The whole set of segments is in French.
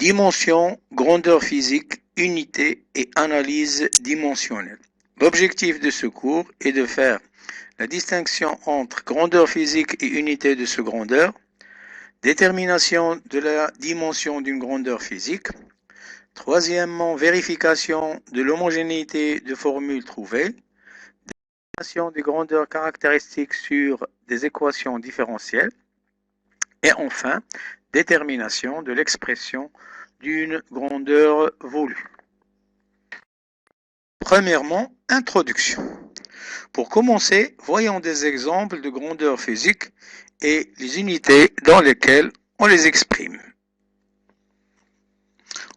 Dimension, grandeur physique, unité et analyse dimensionnelle. L'objectif de ce cours est de faire la distinction entre grandeur physique et unité de ce grandeur, détermination de la dimension d'une grandeur physique, troisièmement, vérification de l'homogénéité de formules trouvées, détermination des grandeurs caractéristiques sur des équations différentielles, et enfin, détermination de l'expression d'une grandeur voulue. Premièrement, introduction. Pour commencer, voyons des exemples de grandeur physique et les unités dans lesquelles on les exprime.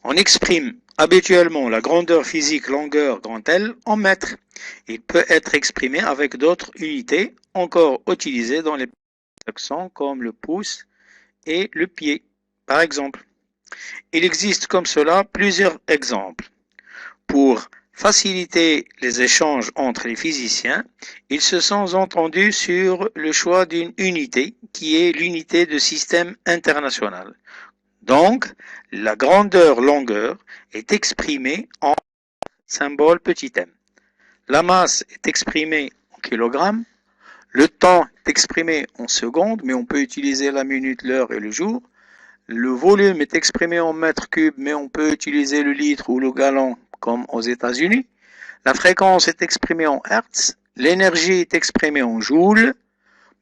On exprime habituellement la grandeur physique longueur grand L en mètres. Il peut être exprimé avec d'autres unités encore utilisées dans les accents comme le pouce et le pied, par exemple. Il existe comme cela plusieurs exemples. Pour faciliter les échanges entre les physiciens, ils se sont entendus sur le choix d'une unité qui est l'unité de système international. Donc, la grandeur longueur est exprimée en symbole petit m. La masse est exprimée en kilogrammes. Le temps est exprimé en secondes, mais on peut utiliser la minute, l'heure et le jour. Le volume est exprimé en mètres cubes, mais on peut utiliser le litre ou le gallon comme aux États-Unis. La fréquence est exprimée en hertz. L'énergie est exprimée en joules,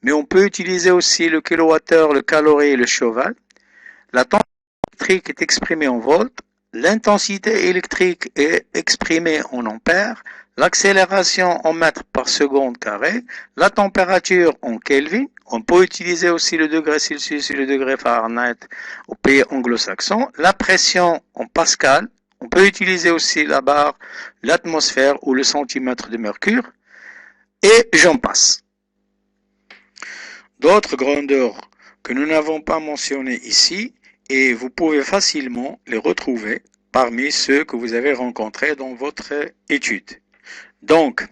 mais on peut utiliser aussi le kilowattheure, le calorie et le cheval. La température électrique est exprimée en volts. L'intensité électrique est exprimée en ampères. L'accélération en mètres par seconde carré. La température en Kelvin. On peut utiliser aussi le degré Celsius et le degré Fahrenheit au pays anglo-saxon. La pression en pascal. On peut utiliser aussi la barre, l'atmosphère ou le centimètre de mercure. Et j'en passe. D'autres grandeurs que nous n'avons pas mentionnées ici, et vous pouvez facilement les retrouver parmi ceux que vous avez rencontrés dans votre étude. Donc,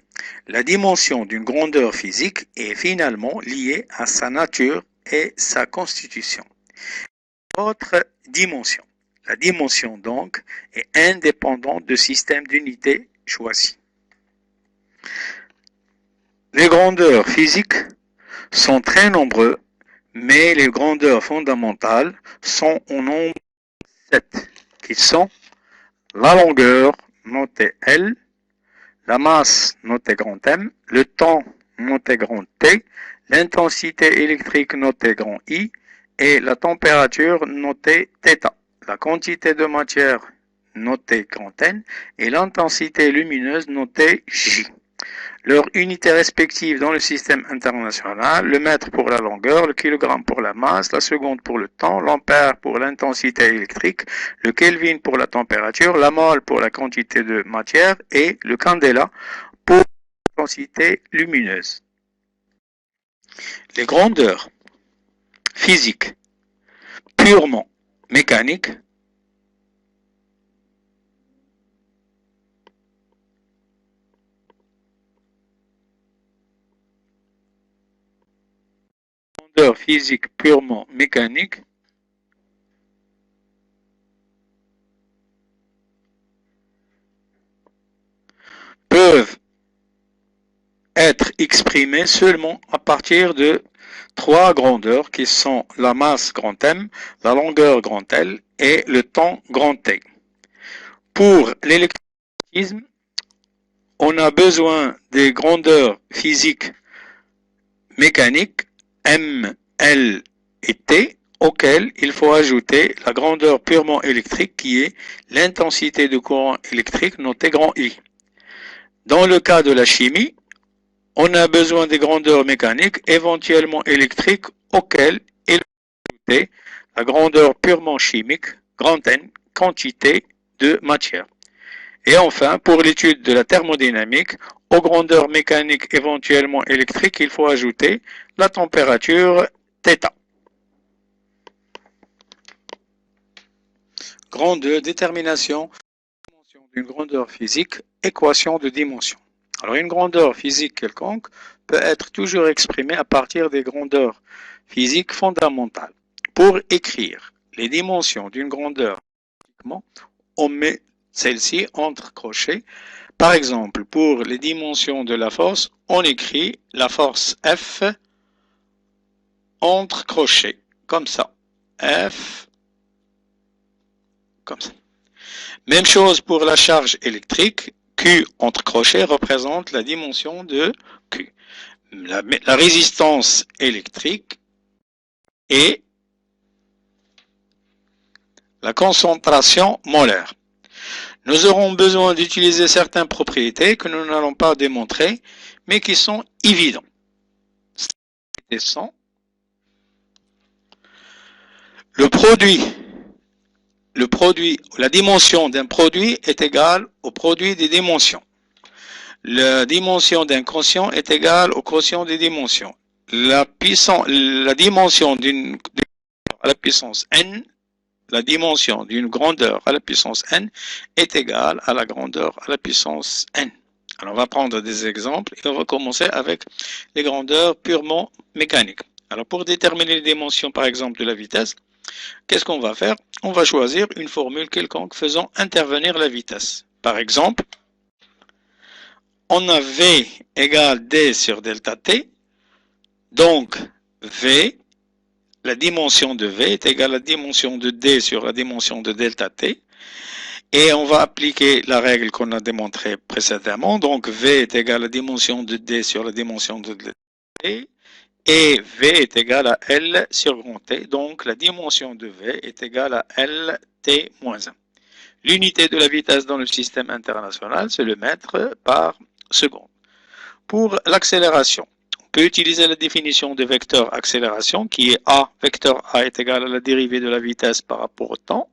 la dimension d'une grandeur physique est finalement liée à sa nature et sa constitution. Autre dimension. La dimension, donc, est indépendante du système d'unités choisi. Les grandeurs physiques sont très nombreuses, mais les grandeurs fondamentales sont au nombre de 7, qui sont la longueur, notée L, la masse, notée grand M, le temps, notée grand T, l'intensité électrique, notée grand I, et la température, notée θ. La quantité de matière, notée grand N, et l'intensité lumineuse, notée J. Leurs unités respectives dans le système international, le mètre pour la longueur, le kilogramme pour la masse, la seconde pour le temps, l'ampère pour l'intensité électrique, le Kelvin pour la température, la mole pour la quantité de matière et le candela pour l'intensité lumineuse. Les grandeurs physiques purement mécaniques physique purement mécanique peuvent être exprimées seulement à partir de trois grandeurs qui sont la masse grand M, la longueur grand L et le temps grand T. Pour l'électromagnétisme, on a besoin des grandeurs physiques mécaniques M, L et T, auxquelles il faut ajouter la grandeur purement électrique qui est l'intensité de courant électrique notée grand I. Dans le cas de la chimie, on a besoin des grandeurs mécaniques, éventuellement électriques, auxquelles il faut ajouter la grandeur purement chimique, grand N, quantité de matière. Et enfin, pour l'étude de la thermodynamique, aux grandeurs mécaniques éventuellement électriques, il faut ajouter la température θ. Grandeur, détermination d'une grandeur physique, équation de dimension. Alors une grandeur physique quelconque peut être toujours exprimée à partir des grandeurs physiques fondamentales. Pour écrire les dimensions d'une grandeur on met celle-ci entre crochets. Par exemple, pour les dimensions de la force, on écrit la force F entre crochets, comme ça. F, comme ça. Même chose pour la charge électrique. Q entre crochets représente la dimension de Q. La résistance électrique et la concentration molaire. Nous aurons besoin d'utiliser certaines propriétés que nous n'allons pas démontrer, mais qui sont évidentes. La dimension d'un produit est égale au produit des dimensions. La dimension d'un quotient est égale au quotient des dimensions. La dimension d'une à la puissance n, la dimension d'une grandeur à la puissance n est égale à la grandeur à la puissance n. Alors on va prendre des exemples et on va commencer avec les grandeurs purement mécaniques. Alors pour déterminer les dimensions par exemple de la vitesse, qu'est-ce qu'on va faire? On va choisir une formule quelconque faisant intervenir la vitesse. Par exemple, on a V égale D sur delta T, donc V, la dimension de V est égale à la dimension de D sur la dimension de delta T, et on va appliquer la règle qu'on a démontrée précédemment, donc V est égal à la dimension de D sur la dimension de delta T, et V est égal à L sur grand T, donc la dimension de V est égale à LT moins 1. L'unité de la vitesse dans le système international, c'est le mètre par seconde. Pour l'accélération, on peut utiliser la définition de vecteur accélération qui est A, vecteur A est égal à la dérivée de la vitesse par rapport au temps.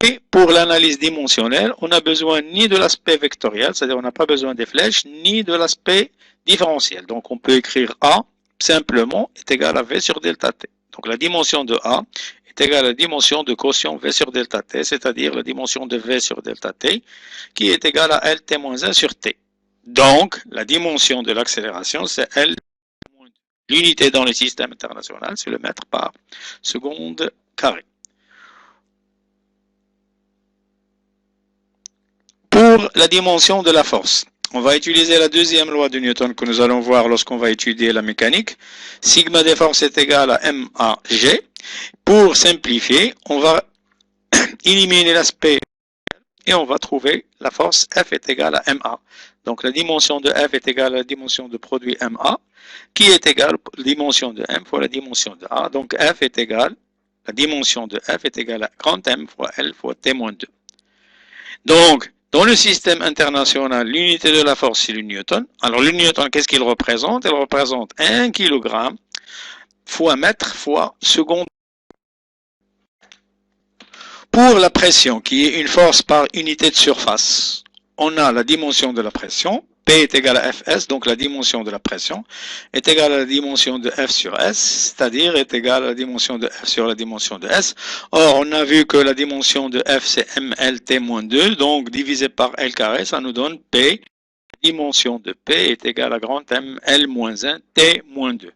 Et pour l'analyse dimensionnelle, on n'a besoin ni de l'aspect vectoriel, c'est-à-dire on n'a pas besoin des flèches, ni de l'aspect différentiel. Donc on peut écrire A simplement est égal à V sur delta T. Donc la dimension de A est égale à la dimension de quotient V sur delta T, c'est-à-dire la dimension de V sur delta T, qui est égale à LT moins 1 sur T. Donc la dimension de l'accélération, c'est L. L'unité dans le système international, c'est le mètre par seconde carré. Pour la dimension de la force, on va utiliser la deuxième loi de Newton que nous allons voir lorsqu'on va étudier la mécanique. Sigma des forces est égal à MAG. Pour simplifier, on va éliminer l'aspect et on va trouver la force F est égale à MA. Donc la dimension de F est égale à la dimension de produit MA, qui est égale à la dimension de M fois la dimension de A. Donc F est égale, la dimension de F est égale à grand M fois L fois T-2. Donc, dans le système international, l'unité de la force, c'est le Newton. Alors, le Newton, qu'est-ce qu'il représente? Il représente 1 kg fois mètre fois seconde. Pour la pression, qui est une force par unité de surface, on a la dimension de la pression. P est égal à Fs, donc la dimension de la pression, est égale à la dimension de F sur S, c'est-à-dire est égale à la dimension de F sur la dimension de S. Or, on a vu que la dimension de F, c'est MLT-2, donc divisé par L carré, ça nous donne P. La dimension de P est égale à grand M, L-1, T-2.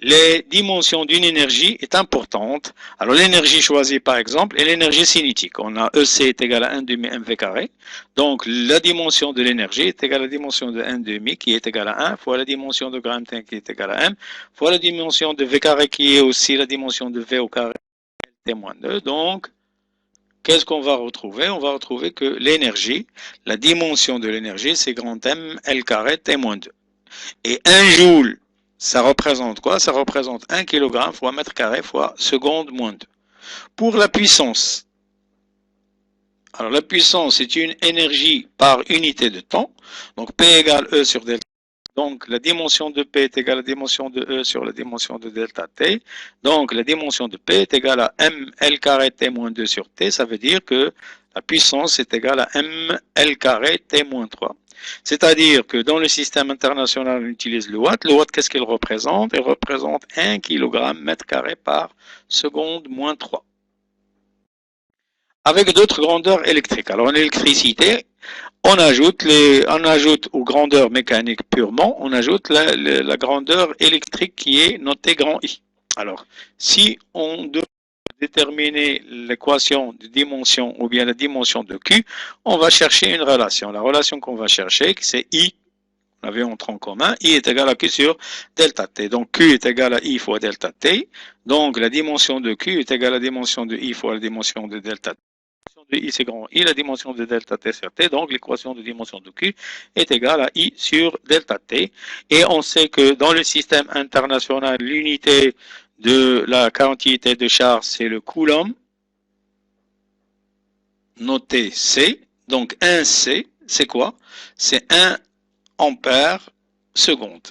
Les dimensions d'une énergie est importante. Alors l'énergie choisie par exemple est l'énergie cinétique. On a EC est égal à 1 demi mv carré. Donc la dimension de l'énergie est égale à la dimension de 1 demi qui est égale à 1 fois la dimension de gramme T qui est égale à M fois la dimension de V carré qui est aussi la dimension de V au carré T-2. Donc qu'est-ce qu'on va retrouver? On va retrouver que l'énergie, la dimension de l'énergie c'est grand M L carré T-2. Et 1 joule, ça représente quoi? Ça représente 1 kg fois mètre carré fois seconde moins 2. Pour la puissance, alors la puissance c'est une énergie par unité de temps. Donc P égale E sur delta. Donc la dimension de P est égale à la dimension de E sur la dimension de delta T. Donc la dimension de P est égale à ML carré T moins 2 sur T. Ça veut dire que la puissance est égale à ML carré T moins 3. C'est-à-dire que dans le système international, on utilise le watt. Le watt, qu'est-ce qu'il représente? Il représente 1 kg mètre carré par seconde moins 3. Avec d'autres grandeurs électriques. Alors en électricité, on ajoute aux grandeurs mécaniques purement, on ajoute la grandeur électrique qui est notée grand I. Alors, si on doit déterminer l'équation de dimension ou bien la dimension de Q, on va chercher une relation. La relation qu'on va chercher, c'est I, on avait en tronc commun, I est égal à Q sur delta T. Donc Q est égal à I fois delta T. Donc la dimension de Q est égale à la dimension de I fois la dimension de delta T. De I c'est grand I, la dimension de delta T sur T, donc l'équation de dimension de Q est égale à I sur delta T. Et on sait que dans le système international, l'unité de la quantité de charge, c'est le coulomb, noté C. Donc 1 C, c'est quoi? C'est 1 ampère seconde.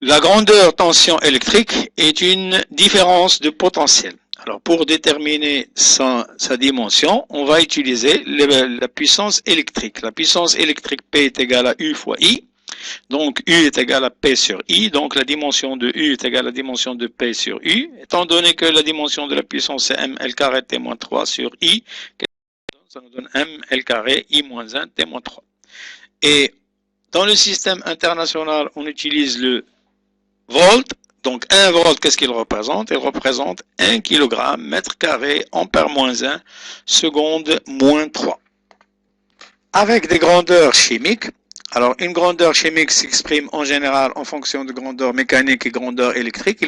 La grandeur tension électrique est une différence de potentiel. Alors, pour déterminer sa dimension, on va utiliser la puissance électrique. La puissance électrique P est égale à U fois I. Donc, U est égal à P sur I. Donc, la dimension de U est égale à la dimension de P sur U. Étant donné que la dimension de la puissance c'est mL carré T-3 sur I, ça nous donne mL carré I-1 T-3. Et dans le système international, on utilise le volt. Donc 1 volt, qu'est-ce qu'il représente? Il représente 1 kg, mètre carré, ampère moins 1, seconde moins 3. Avec des grandeurs chimiques, alors une grandeur chimique s'exprime en général en fonction de grandeur mécanique et grandeur électrique,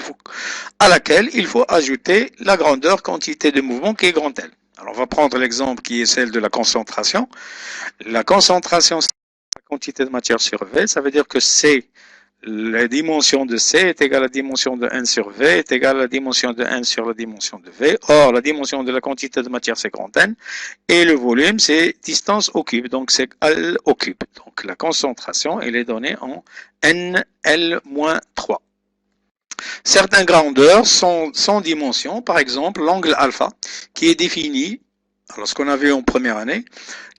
à laquelle il faut ajouter la grandeur quantité de mouvement qui est grand L. Alors on va prendre l'exemple qui est celle de la concentration. La concentration, c'est la quantité de matière sur V, ça veut dire que c'est la dimension de C est égale à la dimension de 1 sur V est égale à la dimension de 1 sur la dimension de V. Or, la dimension de la quantité de matière, c'est grand N. Et le volume, c'est distance au cube. Donc, c'est L au cube. Donc, la concentration, elle est donnée en NL-3. Certaines grandeurs sont sans dimension. Par exemple, l'angle alpha, qui est défini, alors ce qu'on a vu en première année,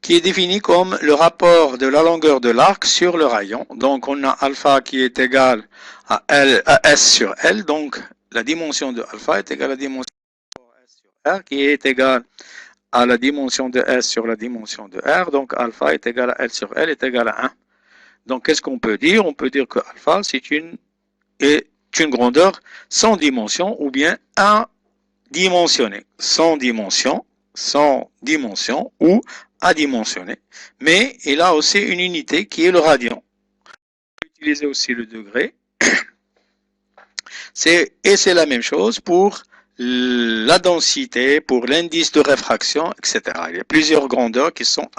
qui est défini comme le rapport de la longueur de l'arc sur le rayon. Donc, on a alpha qui est égal à S sur L. Donc, la dimension de alpha est égale à la dimension de S sur R, qui est égale à la dimension de S sur la dimension de R. Donc, alpha est égal à L sur L est égal à 1. Donc, qu'est-ce qu'on peut dire? On peut dire que alpha, c'est une grandeur sans dimension ou bien adimensionnée. Sans dimension ou adimensionné, mais il a aussi une unité qui est le radian. On peut utiliser aussi le degré. Et c'est la même chose pour la densité, pour l'indice de réfraction, etc. Il y a plusieurs grandeurs qui sont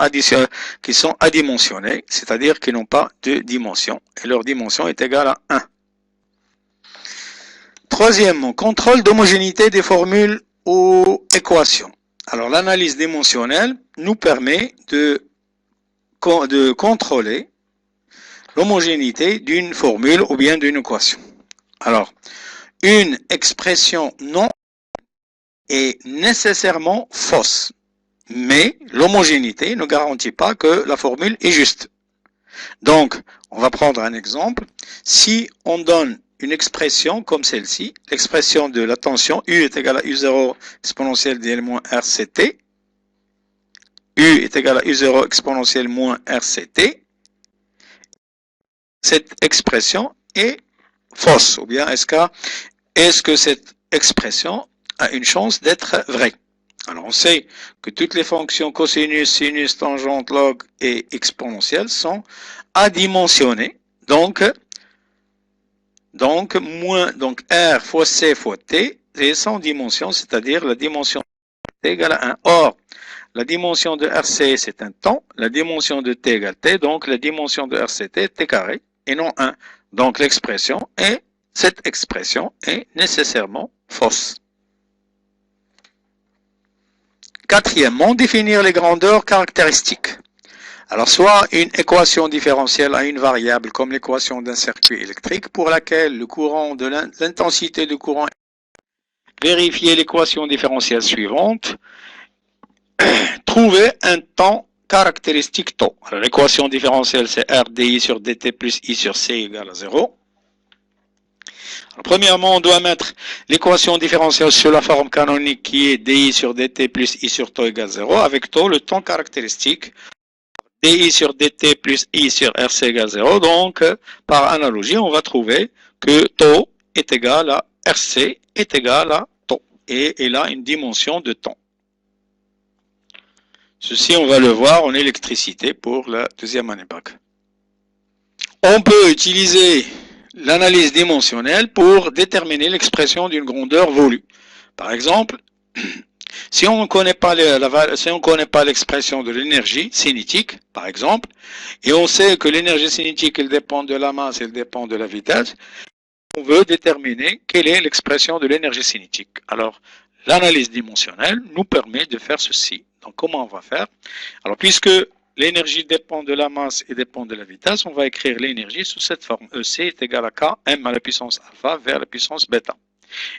adimensionnées, c'est-à-dire qui n'ont pas de dimension, et leur dimension est égale à 1. Troisièmement, contrôle d'homogénéité des formules ou équations. Alors, l'analyse dimensionnelle nous permet de contrôler l'homogénéité d'une formule ou bien d'une équation. Alors, une expression non est nécessairement fausse, mais l'homogénéité ne garantit pas que la formule est juste. Donc, on va prendre un exemple. Si on donne une expression comme celle-ci, l'expression de la tension U est égale à U0 exponentielle dL-RCT, U est égal à U0 exponentielle moins RCT, cette expression est fausse, ou bien est-ce que cette expression a une chance d'être vraie? Alors on sait que toutes les fonctions cosinus, sinus, tangente, log et exponentielle sont adimensionnées, donc R fois C fois T est sans dimension, c'est-à-dire la dimension T égale à 1. Or, la dimension de RC, c'est un temps, la dimension de T égale T, donc la dimension de RCT est T carré, et non 1. Donc cette expression est nécessairement fausse. Quatrièmement, définir les grandeurs caractéristiques. Alors, soit une équation différentielle à une variable comme l'équation d'un circuit électrique pour laquelle le courant de l'intensité du courant est vérifier l'équation différentielle suivante. Trouver un temps caractéristique tau. Alors, l'équation différentielle, c'est R dI sur dt plus I sur C égale à 0. Alors, premièrement, on doit mettre l'équation différentielle sur la forme canonique qui est dI sur dt plus I sur tau égale 0, avec tau, le temps caractéristique, dI sur dt plus I sur RC égale 0. Donc, par analogie, on va trouver que tau est égal à RC est égal à tau. et elle a une dimension de temps. Ceci, on va le voir en électricité pour la deuxième année bac. On peut utiliser l'analyse dimensionnelle pour déterminer l'expression d'une grandeur voulue. Par exemple, si on ne connaît pas l'expression de l'énergie cinétique, par exemple, et on sait que l'énergie cinétique, elle dépend de la masse, elle dépend de la vitesse, on veut déterminer quelle est l'expression de l'énergie cinétique. Alors, l'analyse dimensionnelle nous permet de faire ceci. Donc, comment on va faire? Alors, puisque l'énergie dépend de la masse et dépend de la vitesse, on va écrire l'énergie sous cette forme. EC est égal à K, M à la puissance alpha vers la puissance bêta.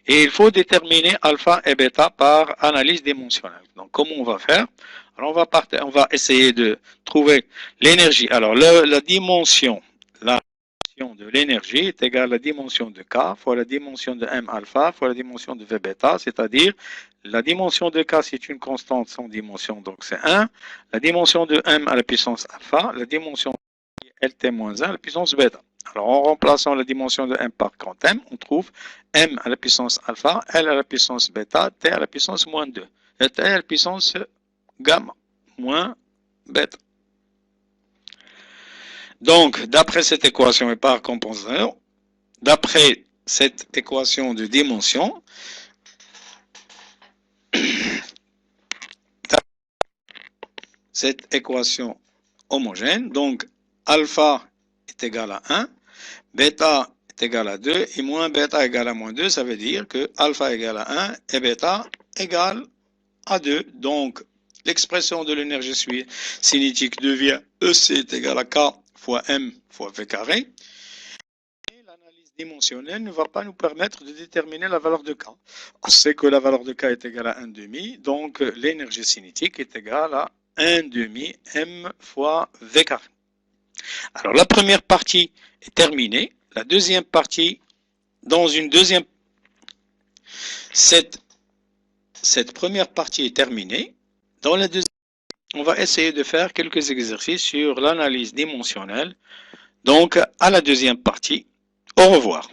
Et il faut déterminer alpha et bêta par analyse dimensionnelle. Donc, comment on va faire? Alors, on va essayer de trouver l'énergie. Alors, la dimension de l'énergie est égale à la dimension de K fois la dimension de M alpha fois la dimension de V bêta, c'est-à-dire la dimension de K, c'est une constante sans dimension, donc c'est 1. La dimension de M à la puissance alpha, la dimension de LT-1 à la puissance bêta. Alors, en remplaçant la dimension de M par grand M, on trouve M à la puissance alpha, L à la puissance bêta, T à la puissance moins 2. Et T à la puissance gamma moins bêta. Donc, d'après cette équation et par compensation, d'après cette équation de dimension, cette équation homogène, donc alpha est égal à 1, bêta est égal à 2 et moins bêta égale à moins 2, ça veut dire que alpha égale à 1 et bêta égale à 2. Donc, l'expression de l'énergie cinétique devient EC est égal à K fois M fois V carré. Et l'analyse dimensionnelle ne va pas nous permettre de déterminer la valeur de K. On sait que la valeur de K est égale à 1,5, donc l'énergie cinétique est égale à 1,5 M fois V carré. Alors la première partie est terminée. La deuxième partie, dans une deuxième... Cette première partie est terminée. Dans la deuxième, on va essayer de faire quelques exercices sur l'analyse dimensionnelle. Donc, à la deuxième partie, au revoir.